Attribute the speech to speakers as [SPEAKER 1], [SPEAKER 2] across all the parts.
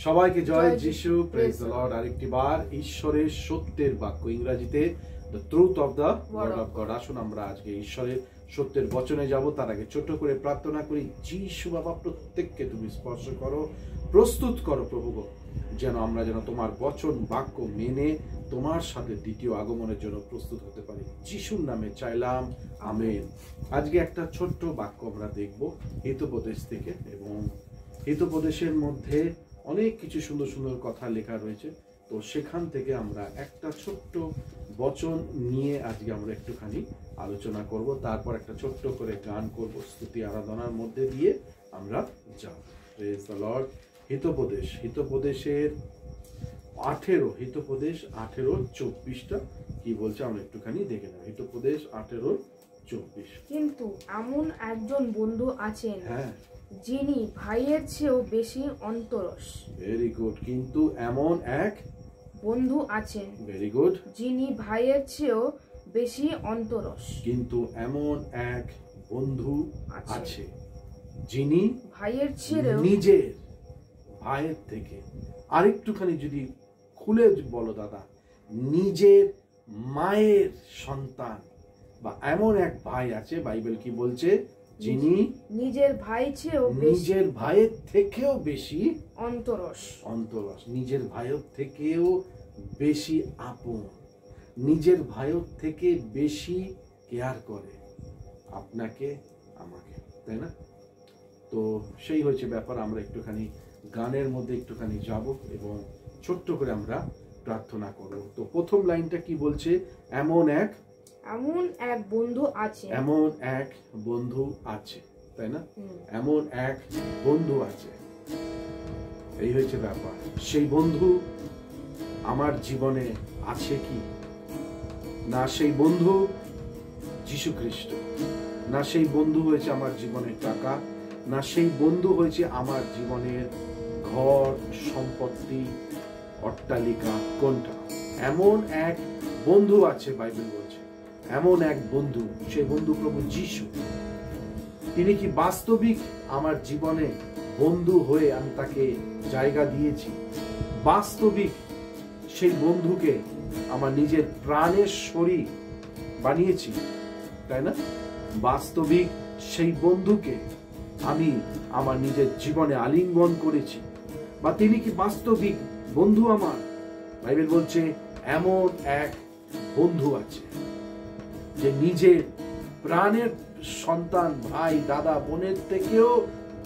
[SPEAKER 1] সবাইকে জয় যিশু, praise the Lord. আরেকটি বার ঈশ্বরের সত্যের বাক্য, ইংরেজিতে the truth of the word of God. আসুন আমরা আজকে ঈশ্বরের সত্যের বচনে যাব। তার আগে ছোট করে প্রার্থনা করি। যিশু বাবা, প্রত্যেককে তুমি স্পর্শ করো, প্রস্তুত করো প্রভু গো, যেন আমরা তোমার বচন বাক্য মেনে তোমার সাথে দ্বিতীয় আগমনের জন্য প্রস্তুত হতে পারি। যিশুর নামে চাইলাম, আমেন। আজকে একটা ছোট্ট বাক্য আমরা দেখব হিতোপদেশ থেকে, এবং হিতোপদেশের মধ্যে অনেক কিছু সুন্দর সুন্দর কথা লেখা রয়েছে। তো সেখান থেকে আমরা একটা ছোট্ট বচন নিয়ে আজকে আমরা একটুখানি আলোচনা করব, তারপর একটা ছোট্ট করে গান করব, স্তুতি আরাধনার মধ্যে দিয়ে আমরা যাব। Praise the Lord. হিতোপদেশ, হিতোপদেশের 18, হিতোপদেশ 18:24 কি বলছে আমরা একটুখানি দেখে নেব। হিতোপদেশ 18:24।
[SPEAKER 2] কিন্তু এমন একজন বন্ধু আছেন,
[SPEAKER 1] হ্যাঁ,
[SPEAKER 2] যিনি ভাইয়ের চেয়েও বেশি অন্তরস।
[SPEAKER 1] Very good. কিন্তু এমন এক
[SPEAKER 2] বন্ধু আছেন,
[SPEAKER 1] ভেরি গুড,
[SPEAKER 2] যিনি ভাইয়ের চেয়েও বেশি অন্তরস।
[SPEAKER 1] কিন্তু এমন এক বন্ধু
[SPEAKER 2] আছে,
[SPEAKER 1] আছে যিনি
[SPEAKER 2] ভাইয়ের চেয়েও
[SPEAKER 1] নিজের ভাইয়ের থেকে, আরেকটুখানি যদি খুলে বলো দাদা, নিজের মায়ের সন্তান, বা এমন এক ভাই আছে, বাইবেল কি বলছে, যিনি
[SPEAKER 2] নিজের ভাই চেয়েও
[SPEAKER 1] নিজের ভাইয়ের থেকেও বেশি
[SPEAKER 2] অন্তরস।
[SPEAKER 1] অন্তরস, নিজের ভাইয়ের থেকেও বেশি আপন, নিজের ভাইয়ের থেকে বেশি কেয়ার করে আপনাকে আমাকে, তাই না? তো সেই হয়েছে ব্যাপার। আমরা একটুখানি গানের মধ্যে একটুখানি যাব এবং ছোট্ট করে আমরা প্রার্থনা করব। তো প্রথম লাইনটা কি বলছে? এমন এক
[SPEAKER 2] বন্ধু আছে,
[SPEAKER 1] এমন এক বন্ধু আছে, তাই না? এমন এক বন্ধু আছে, এই হয়েছে ব্যাপার। সেই বন্ধু আমার জীবনে আছে কি না? সেই বন্ধু যীশু খ্রিস্ট, না সেই বন্ধু হয়েছে আমার জীবনের টাকা, না সেই বন্ধু হয়েছে আমার জীবনের ঘর, সম্পত্তি, অট্টালিকা, কোনটা? এমন এক বন্ধু আছে, বাইবেল বলছে এমন এক বন্ধু, সেই বন্ধু প্রভু যীশু। তিনি কি বাস্তবিক আমার জীবনে বন্ধু হয়ে আমি তাকে জায়গা দিয়েছি? বাস্তবিক সেই বন্ধুকে আমার নিজের প্রাণের শরীর বানিয়েছি, তাই না? বাস্তবিক সেই বন্ধুকে আমি আমার নিজের জীবনে আলিঙ্গন করেছি, বা তিনি কি বাস্তবিক বন্ধু আমার? বাইবেল বলছে এমন এক বন্ধু আছে যে নিজের প্রাণের সন্তান, ভাই, দাদা, বোনের থেকেও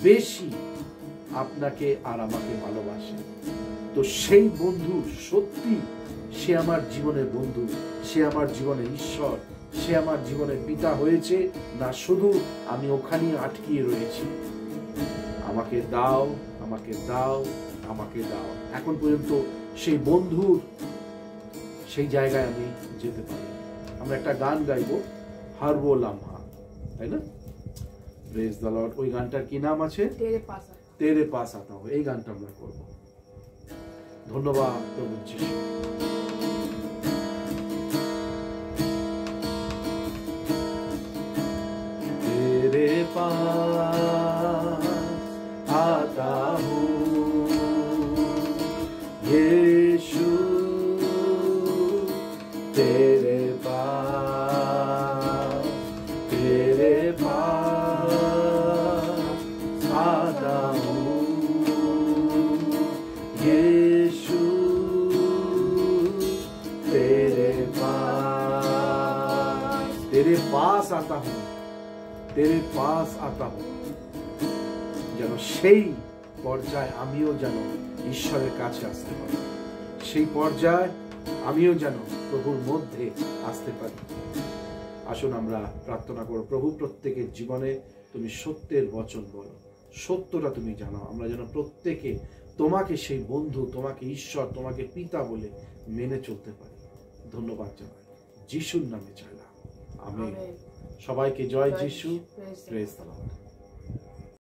[SPEAKER 1] বেশি আপনাকে আর আমাকে ভালোবাসে। তো সেই বন্ধু সত্যি সে আমার জীবনের বন্ধু, সে আমার জীবনের ঈশ্বর, সে আমার জীবনের পিতা হয়েছে, না শুধু আমি ওখানে আটকিয়ে রয়েছি? আমাকে দাও, আমাকে দাও, আমাকে দাও। এখন পর্যন্ত সেই বন্ধুর সেই জায়গায় আমি যেতে পারি। আমরা একটা গান গাইবো, হারবো লামহা, তাই না? Praise the Lord. ওই গানটার কি নাম আছে? তেরে পাস আতা হো। এই গানটা আমরা করব। ধন্যবাদ প্রভু যীশু। तेरे पास आता हूँ यीशु, तेरे पास आता हूँ यीशु, तेरे पास आता हूँ, तेरे पास आता हूँ। যেন সেই পর্যায়ে আমিও যেন ঈশ্বরের কাছে আসতে পারি, সেই পর্যায়ে আমিও যেন প্রভুর মধ্যে আসতে পারি। আসুন আমরা প্রার্থনা করব। প্রভু, প্রত্যেকের জীবনে তুমি সত্যের বচন বলো, সত্যটা তুমি জানো। আমরা যেন প্রত্যেকে তোমাকে সেই বন্ধু, তোমাকে ঈশ্বর, তোমাকে পিতা বলে মেনে চলতে পারি। ধন্যবাদ জানাই, যিশুর নামে চাইলাম, আমেন। সবাইকে জয় যিশু, প্রেজ দ্য লর্ড।